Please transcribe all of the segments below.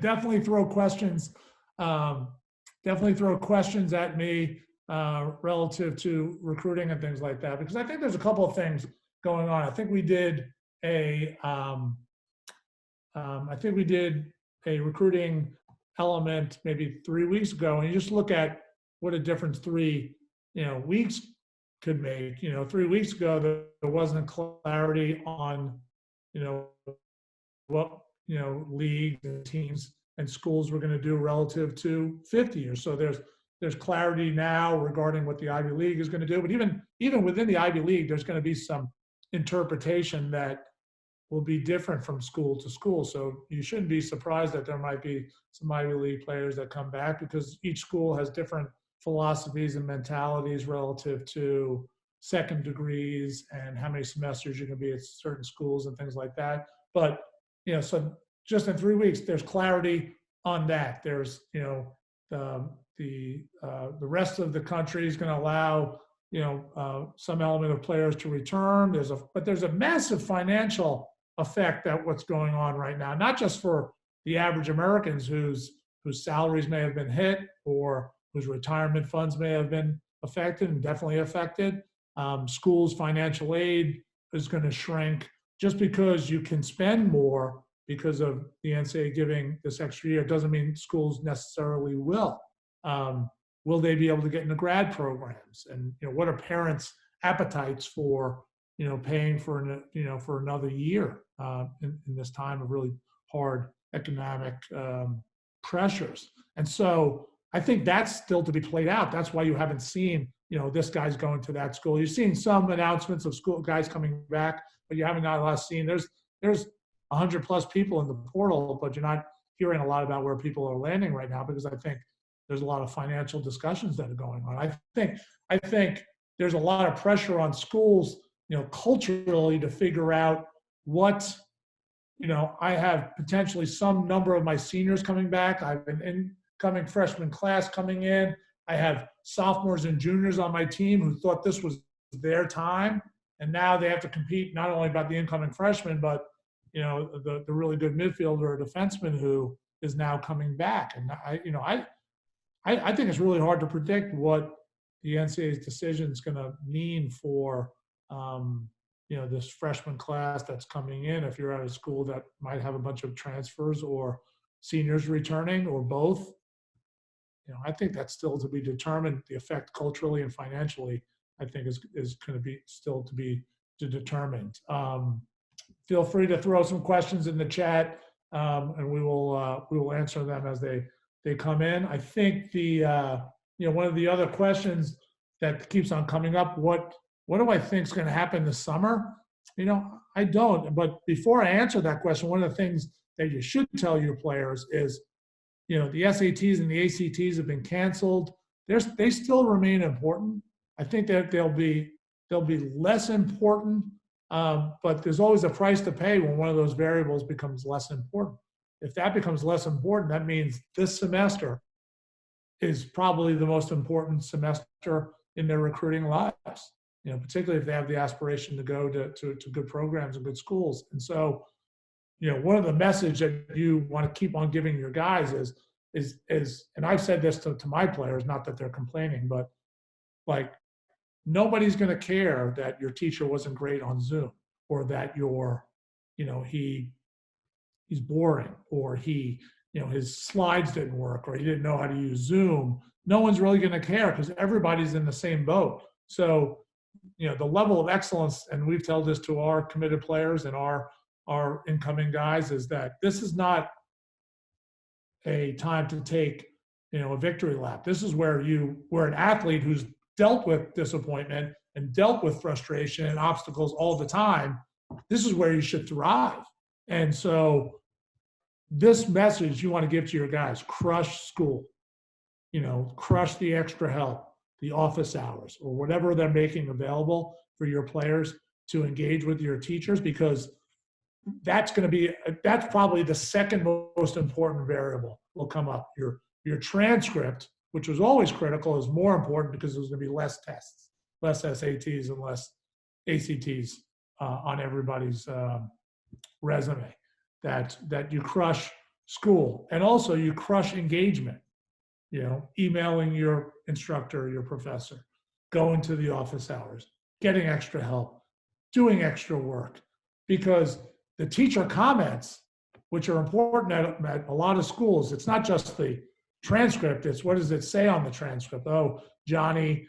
definitely throw questions. Um, Definitely throw questions at me relative to recruiting and things like that, because I think there's a couple of things going on. A, um, I think we did a recruiting element maybe 3 weeks ago, and you just look at what a difference 3 weeks could make. 3 weeks ago there wasn't clarity on you know what leagues and teams and schools were going to do relative to 50 years. So there's clarity now regarding what the Ivy League is going to do. But even within the Ivy League, there's going to be some interpretation that will be different from school to school. So you shouldn't be surprised that there might be some Ivy League players that come back, because each school has different philosophies and mentalities relative to second degrees and how many semesters you can be at certain schools and things like that. But so just in 3 weeks, there's clarity on that. There's the rest of the country is going to allow some element of players to return. But there's a massive financial effect at what's going on right now, not just for the average Americans whose salaries may have been hit or whose retirement funds may have been affected and definitely affected. Schools' financial aid is going to shrink just because you can spend more because of the NCAA giving this extra year doesn't mean schools necessarily will. Will they be able to get into grad programs? And what are parents' appetites for paying for for another year in this time of really hard economic pressures? And so I think that's still to be played out. That's why you haven't seen this guy's going to that school. You've seen some announcements of school guys coming back, but you haven't seen there's 100 plus people in the portal, but you're not hearing a lot about where people are landing right now, because I think there's a lot of financial discussions that are going on. I think there's a lot of pressure on schools, culturally, to figure out what, I have potentially some number of my seniors coming back. I have an incoming freshman class coming in. I have sophomores and juniors on my team who thought this was their time, and now they have to compete not only about the incoming freshman, but the really good midfielder or defenseman who is now coming back. And I think it's really hard to predict what the NCAA's decision is going to mean for this freshman class that's coming in. If you're at a school that might have a bunch of transfers or seniors returning or both, I think that's still to be determined. The effect culturally and financially, I think, is going to be still to be determined. Feel free to throw some questions in the chat, and we will answer them as they come in. I think one of the other questions that keeps on coming up, what do I think is going to happen this summer? I don't. But before I answer that question, one of the things that you should tell your players is, the SATs and the ACTs have been canceled. They still remain important. I think that they'll be less important, but there's always a price to pay when one of those variables becomes less important. If that becomes less important, that means this semester is probably the most important semester in their recruiting lives, particularly if they have the aspiration to go to good programs and good schools. And so, one of the message that you want to keep on giving your guys is, and I've said this to my players, not that they're complaining, but like, nobody's going to care that your teacher wasn't great on Zoom, or that he's boring, or his slides didn't work, or he didn't know how to use Zoom. No one's really going to care, because everybody's in the same boat. So, the level of excellence, and we've told this to our committed players and our incoming guys, is that this is not a time to take, a victory lap. This is where an athlete who's dealt with disappointment and dealt with frustration and obstacles all the time. This is where you should thrive. And so this message you want to give to your guys: crush school, crush the extra help, the office hours, or whatever they're making available for your players to engage with your teachers, because that's probably the second most important variable will come up. Your transcript, which was always critical, is more important, because there's going to be less tests, less SATs and less ACTs on everybody's resume. That you crush school. And also you crush engagement, emailing your instructor, your professor, going to the office hours, getting extra help, doing extra work, because the teacher comments, which are important at a lot of schools, it's not just the transcript, it's what does it say on the transcript? Oh, Johnny,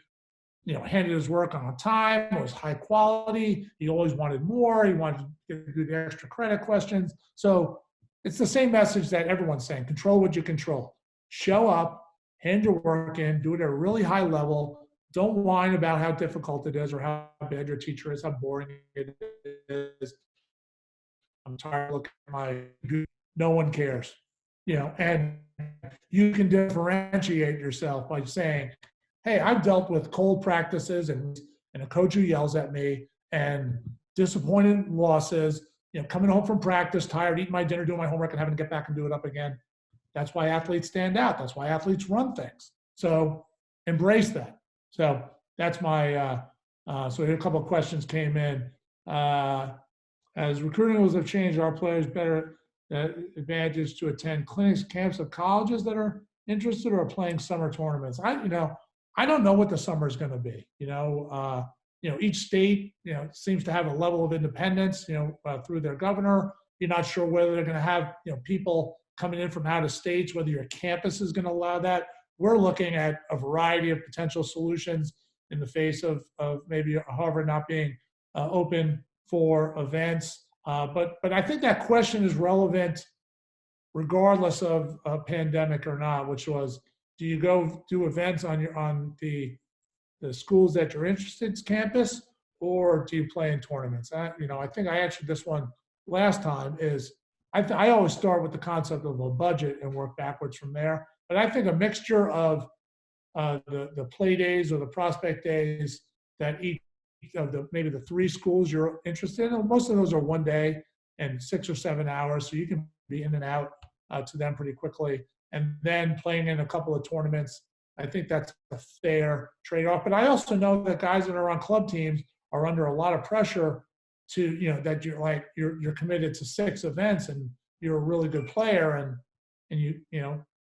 handed his work on time, it was high quality, he always wanted more, he wanted to do the extra credit questions. So it's the same message that everyone's saying: control what you control. Show up, hand your work in, do it at a really high level. Don't whine about how difficult it is or how bad your teacher is, how boring it is. I'm tired of looking at my, no one cares. And you can differentiate yourself by saying, hey, I've dealt with cold practices and a coach who yells at me and disappointed losses, coming home from practice, tired, eating my dinner, doing my homework, and having to get back and do it up again. That's why athletes stand out. That's why athletes run things. So embrace that. So that's my, so here a couple of questions came in. As recruiting rules have changed, our players better advantages to attend clinics, camps of colleges that are interested or playing summer tournaments. I don't know what the summer is going to be. Each state, seems to have a level of independence, through their governor. You're not sure whether they're going to have, people coming in from out of states, whether your campus is going to allow that. We're looking at a variety of potential solutions in the face of maybe Harvard not being open for events. But I think that question is relevant regardless of a pandemic or not, which was, do you go do events on the schools that you're interested in campus, or do you play in tournaments? I think I answered this one last time. Is I always start with the concept of a budget and work backwards from there. But I think a mixture of the play days or the prospect days that each of maybe the 3 schools you're interested in, most of those are 1 day and 6 or 7 hours, so you can be in and out to them pretty quickly. And then playing in a couple of tournaments, I think that's a fair trade-off. But I also know that guys that are on club teams are under a lot of pressure to, that you're committed to 6 events and you're a really good player, and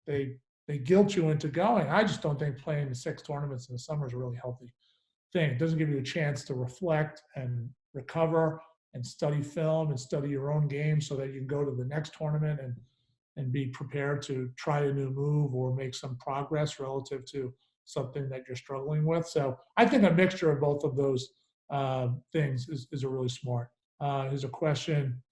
they guilt you into going. I just don't think playing the 6 tournaments in the summer is a really healthy thing. It doesn't give you a chance to reflect and recover and study film and study your own game so that you can go to the next tournament and be prepared to try a new move or make some progress relative to something that you're struggling with. So I think a mixture of both of those things is a really smart. Here's a question.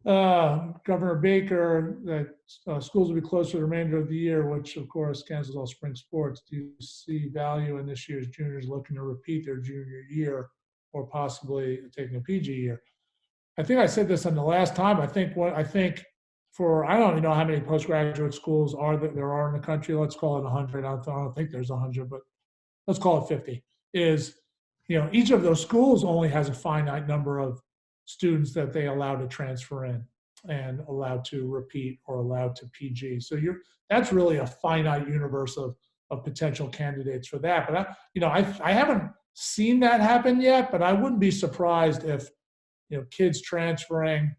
Governor Baker, that schools will be closed for the remainder of the year, which of course cancels all spring sports. Do you see value in this year's juniors looking to repeat their junior year or possibly taking a PG year? I think I said this on the last time. I think I don't even know how many postgraduate schools there are in the country. Let's call it 100. I don't think there's 100, but let's call it 50. Each of those schools only has a finite number of students that they allow to transfer in and allowed to repeat or allowed to PG. So that's really a finite universe of potential candidates for that. But I haven't seen that happen yet, but I wouldn't be surprised if kids transferring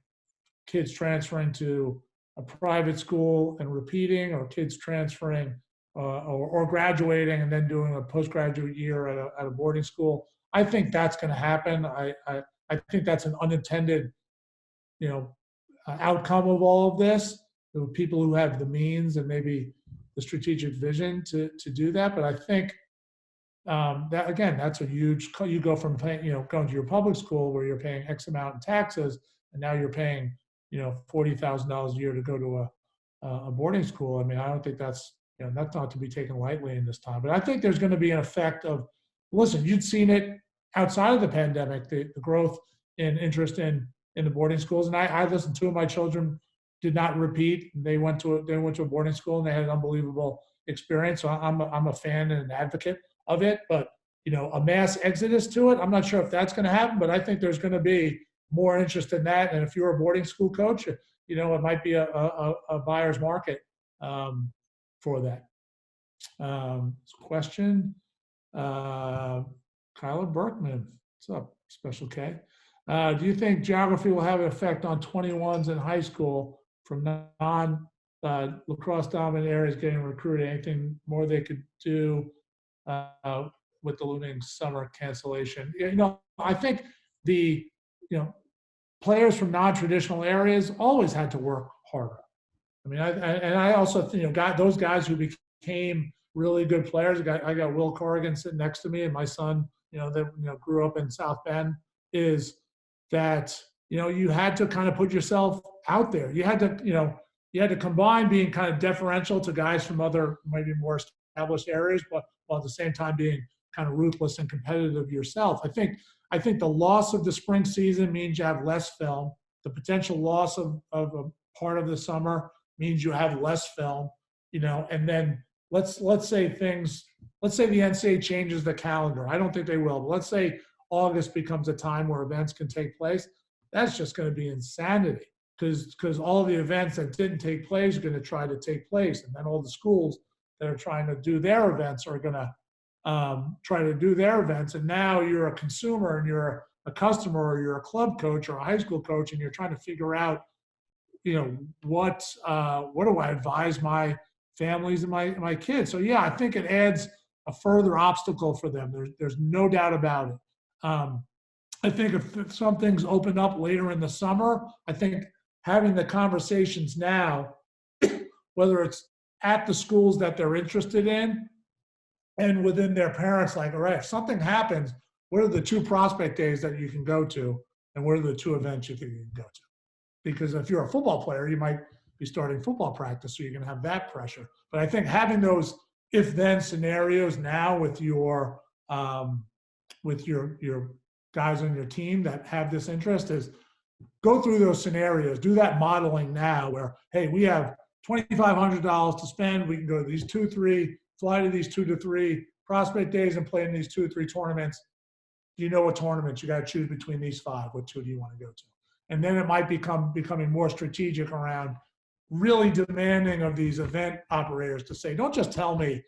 to a private school and repeating, or kids transferring or graduating and then doing a postgraduate year at a boarding school. I think that's going to happen. I think that's an unintended, outcome of all of this. There are people who have the means and maybe the strategic vision to do that. But I think that, again, that's a huge. You go from paying, going to your public school where you're paying X amount in taxes, and now you're paying, $40,000 a year to go to a boarding school. I mean, I don't think that's not to be taken lightly in this time. But I think there's going to be an effect of, listen, you'd seen it outside of the pandemic, the growth in interest in the boarding schools. And I listened, 2 of my children did not repeat. They went to a boarding school and they had an unbelievable experience. So I'm a fan and an advocate of it. But a mass exodus to it, I'm not sure if that's going to happen. But I think there's going to be more interest in that. And if you're a boarding school coach, it might be a buyer's market for that. Question. Kyler Berkman, what's up, Special K? Do you think geography will have an effect on 21s in high school from lacrosse dominant areas getting recruited, anything more they could do uh, with the looming summer cancellation. I think the, players from non-traditional areas always had to work harder. I mean, and I also think, got those guys who became really good players. I got Will Corrigan sitting next to me, and my son, that grew up in South Bend, is that you had to kind of put yourself out there. You had to combine being kind of deferential to guys from other maybe more established areas, but while at the same time being kind of ruthless and competitive yourself. I think the loss of the spring season means you have less film. The potential loss of a part of the summer means you have less film, and then let's say the NCAA changes the calendar. I don't think they will, but let's say August becomes a time where events can take place. That's just going to be insanity because all the events that didn't take place are going to try to take place, and then all the schools that are trying to do their events are going to try to do their events. And now you're a consumer and you're a customer or you're a club coach or a high school coach, and you're trying to figure out, what do I advise my families and my kids? So yeah, I think it adds a further obstacle for them. There's no doubt about it. I think if some things open up later in the summer, I think having the conversations now, whether it's at the schools that they're interested in and within their parents, like, all right, if something happens, what are the 2 prospect days that you can go to, and what are the 2 events you think you can go to? Because if you're a football player, you might be starting football practice, so you're going to have that pressure. But I think having those if-then scenarios now with your guys on your team that have this interest is go through those scenarios, do that modeling now where, hey, we have $2,500 to spend. We can go to these 2-3, fly to these 2 to 3 prospect days and play in these 2 or 3 tournaments. Do you know what tournaments? You got to choose between these 5. What 2 do you want to go to? And then it might becoming more strategic around really demanding of these event operators to say, don't just tell me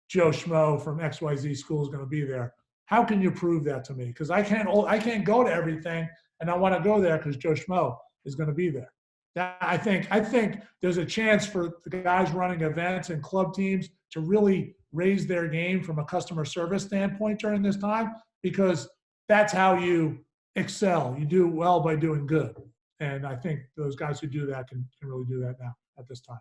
Joe Schmo from XYZ school is going to be there. How can you prove that to me? Because I can't go to everything, and I want to go there because Joe Schmo is going to be there. I think there's a chance for the guys running events and club teams to really raise their game from a customer service standpoint during this time, because that's how you excel. You do well by doing good. And I think those guys who do that can really do that now at this time.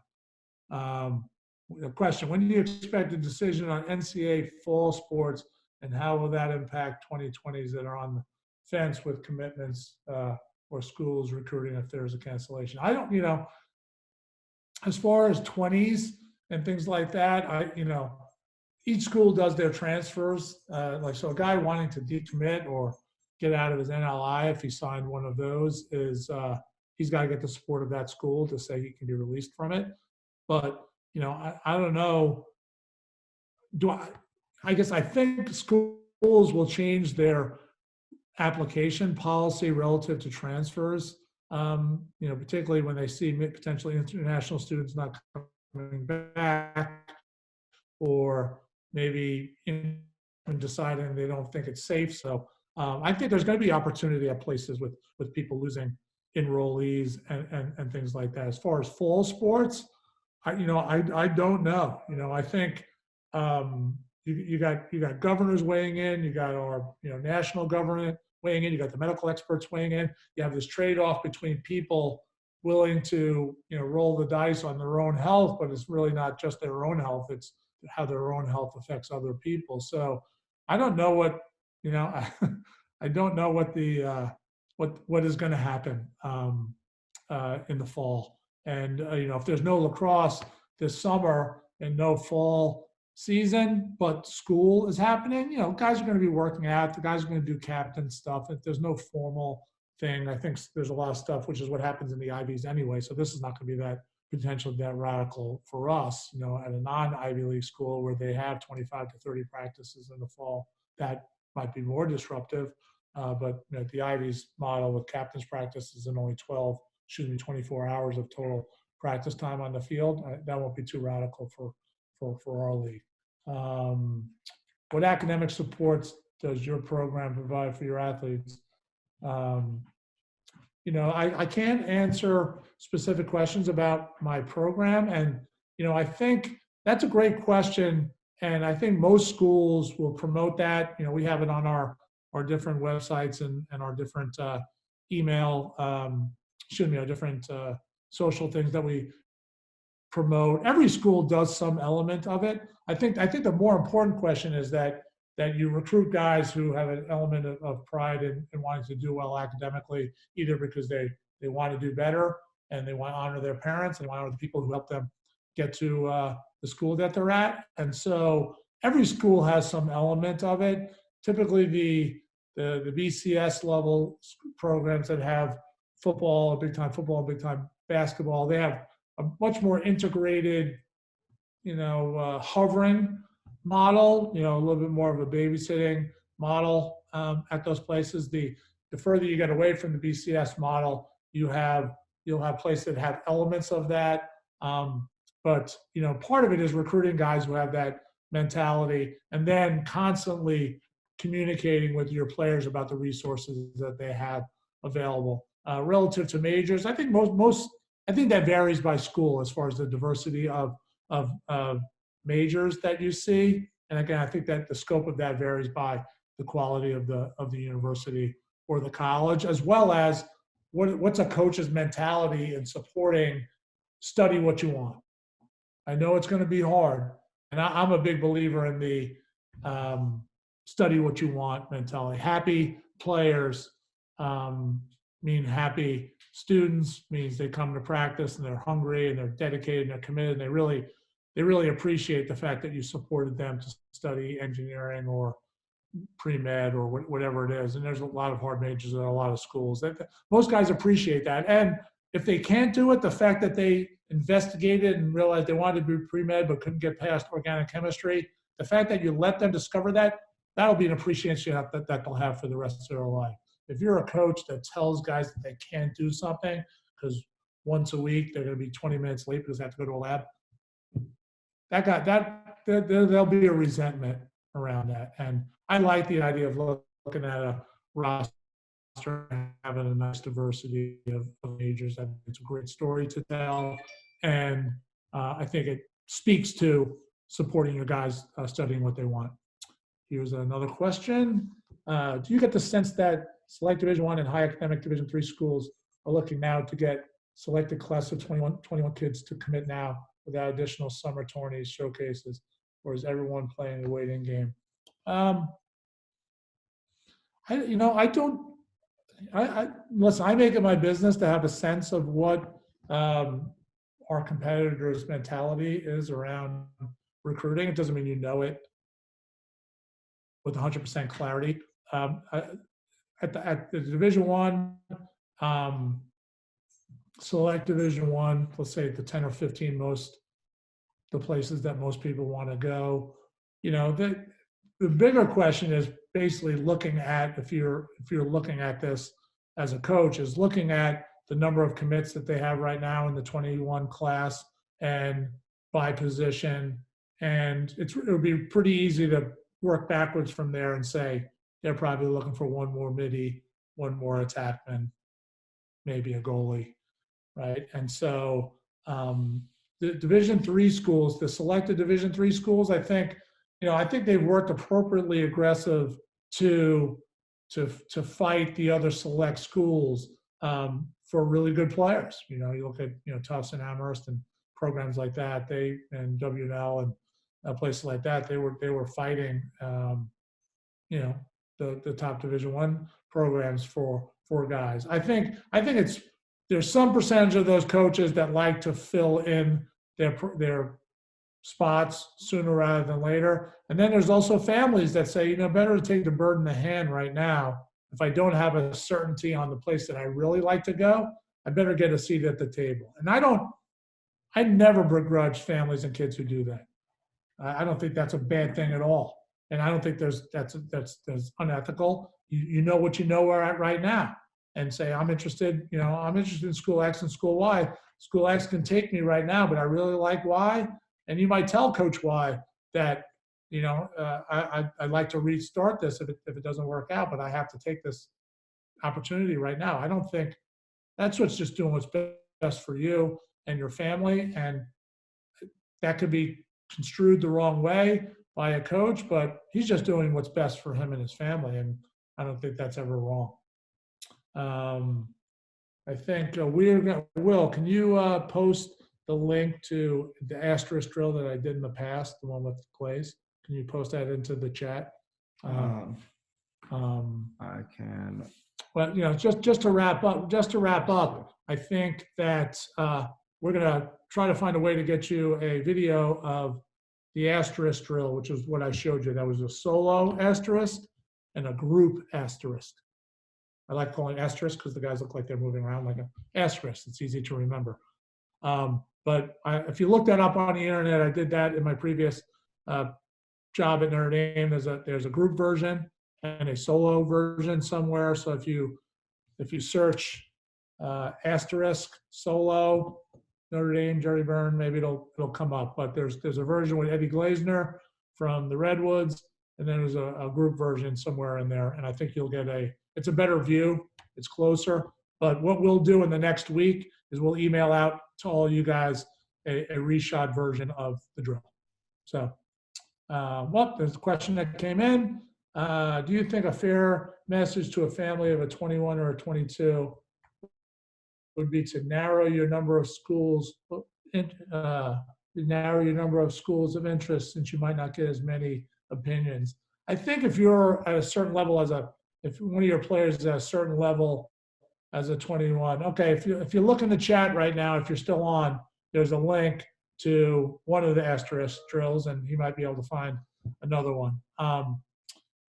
A question: when do you expect a decision on NCAA fall sports, and how will that impact 2020s that are on the fence with commitments or schools recruiting if there's a cancellation? I don't, as far as 20s and things like that, each school does their transfers. So a guy wanting to decommit or get out of his NLI, if he signed one of those, is he's got to get the support of that school to say he can be released from it. But I don't know. I guess I think schools will change their application policy relative to transfers. Particularly when they see potentially international students not coming back, or maybe deciding they don't think it's safe. So I think there's going to be opportunity at places with people losing enrollees and things like that. As far as fall sports, I don't know. I think you got governors weighing in, you got our national government weighing in, you got the medical experts weighing in. You have this trade-off between people willing to roll the dice on their own health, but it's really not just their own health; it's how their own health affects other people. So I don't know what I don't know what the what is going to happen in the fall. And if there's no lacrosse this summer and no fall season, but school is happening, guys are going to be working out. The guys are going to do captain stuff. If there's no formal thing, I think there's a lot of stuff, which is what happens in the Ivies anyway. So this is not going to be that potentially that radical for us, at a non-Ivy League school where they have 25 to 30 practices in the fall. That might be more disruptive. But the Ivies model with captain's practices and only 24 hours of total practice time on the field, that won't be too radical for our league. What academic supports does your program provide for your athletes? I can't answer specific questions about my program. And, I think that's a great question. And I think most schools will promote that. We have it on our different websites and our different email, our different social things that we promote. Every school does some element of it. I think the more important question is that you recruit guys who have an element of pride in wanting to do well academically, either because they want to do better and they want to honor their parents and want to honor the people who help them get to the school that they're at. And so every school has some element of it. Typically, the BCS level programs that have football, big time football, big time basketball, they have a much more integrated, hovering model, a little bit more of a babysitting model at those places. The further you get away from the BCS model, you'll have places that have elements of that. But part of it is recruiting guys who have that mentality, and then constantly communicating with your players about the resources that they have available. Relative to majors, I think I think that varies by school as far as the diversity of majors that you see. And again, I think that the scope of that varies by the quality of the university or the college, as well as what's a coach's mentality in supporting study what you want. I know it's going to be hard, and I'm a big believer in the study what you want mentality. Happy players mean happy students, means they come to practice and they're hungry and they're dedicated and they're committed, and they really appreciate the fact that you supported them to study engineering or pre-med or whatever it is. And there's a lot of hard majors at a lot of schools. Most guys appreciate that. And if they can't do it, the fact that they investigated and realized they wanted to be pre-med but couldn't get past organic chemistry, the fact that you let them discover that, that'll be an appreciation that they'll have for the rest of their life. If you're a coach that tells guys that they can't do something because once a week they're going to be 20 minutes late because they have to go to a lab, there'll be a resentment around that. And I like the idea of looking at a roster and having a nice diversity of majors. I think it's a great story to tell, and I think it speaks to supporting your guys studying what they want. Here's another question. Do you get the sense that select Division I and high academic Division III schools are looking now to get selected class of 21 kids to commit now without additional summer tourneys, showcases, or is everyone playing a waiting game? Listen, I make it my business to have a sense of what our competitors' mentality is around recruiting. It doesn't mean you know it with 100% clarity. At the Division I, select Division I, let's say the 10 or 15 the places that most people want to go. The bigger question is basically looking at, if you're looking at this as a coach, is looking at the number of commits that they have right now in the 21 class and by position. And it would be pretty easy to work backwards from there and say they're probably looking for one more midi, one more attackman, maybe a goalie, right? And so the Division III schools, the selected Division III schools, I think they've worked appropriately aggressive to fight the other select schools for really good players. You look at Tufts and Amherst and programs like that. And WNL and places like that. They were fighting. The top Division I programs for guys. I think there's some percentage of those coaches that like to fill in their spots sooner rather than later. And then there's also families that say, better to take the bird in the hand right now. If I don't have a certainty on the place that I really like to go, I better get a seat at the table. And I never begrudge families and kids who do that. I don't think that's a bad thing at all. And I don't think that's unethical. You know what you know we're at right now, and say I'm interested in school X and school Y. School X can take me right now, but I really like Y. And you might tell Coach Y that I'd like to restart this if it doesn't work out, but I have to take this opportunity right now. I don't think that's what's just doing what's best for you and your family. And that could be construed the wrong way by a coach, but he's just doing what's best for him and his family. And I don't think that's ever wrong. I think Will, can you post the link to the asterisk drill that I did in the past, the one with the plays? Can you post that into the chat? I can. Well, just to wrap up, I think that we're going to try to find a way to get you a video of the asterisk drill, which is what I showed you. That was a solo asterisk and a group asterisk. I like calling asterisk because the guys look like they're moving around like an asterisk. It's easy to remember. But if you look that up on the internet, I did that in my previous job at Notre Dame. There's a group version and a solo version somewhere. So if you search asterisk solo Notre Dame Jerry Byrne, maybe it'll come up. But there's a version with Eddie Glazner from the Redwoods, and then there's a group version somewhere in there. And I think you'll get it's a better view. It's closer. But what we'll do in the next week is we'll email out to all you guys a reshot version of the drill. So, there's a question that came in. Do you think a fair message to a family of a 21 or a 22 would be to narrow your number of schools, of interest, since you might not get as many opinions? I think if you're at a certain level if one of your players is at a certain level as a 21, okay, if you look in the chat right now, if you're still on, there's a link to one of the asterisk drills, and you might be able to find another one.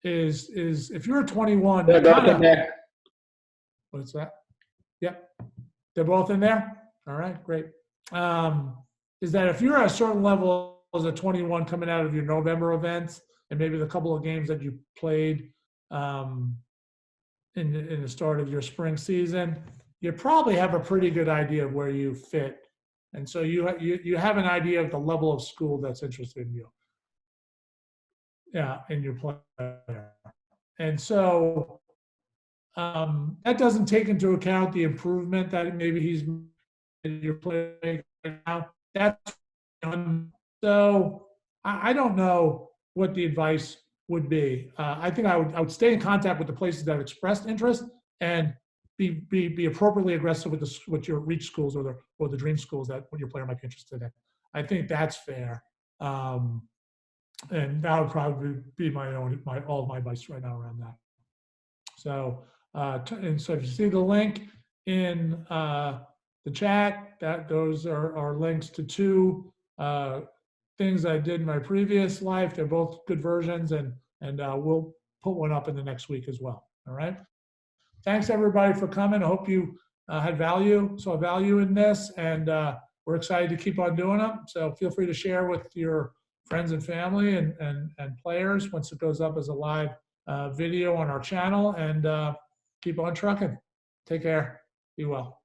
If you're a 21, they're both in there. What's that? Yep, they're both in there. All right, great. Is that if you're at a certain level as a 21 coming out of your November events and maybe the couple of games that you played in the start of your spring season, you probably have a pretty good idea of where you fit, and so you have an idea of the level of school that's interested in you. Yeah, in your player, and so that doesn't take into account the improvement that maybe he's in your play right now. So I don't know what the advice would be. I think I would stay in contact with the places that have expressed interest and be appropriately aggressive with your reach schools or the dream schools that what your player might be interested in. I think that's fair. And that would probably be all of my advice right now around that. So, and so if you see the link in the chat, those are links to two things I did in my previous life. They're both good versions, and we'll put one up in the next week as well. All right. Thanks everybody for coming. I hope you saw value in this, and we're excited to keep on doing them. So feel free to share with your friends and family and players once it goes up as a live video on our channel, and keep on trucking. Take care. Be well.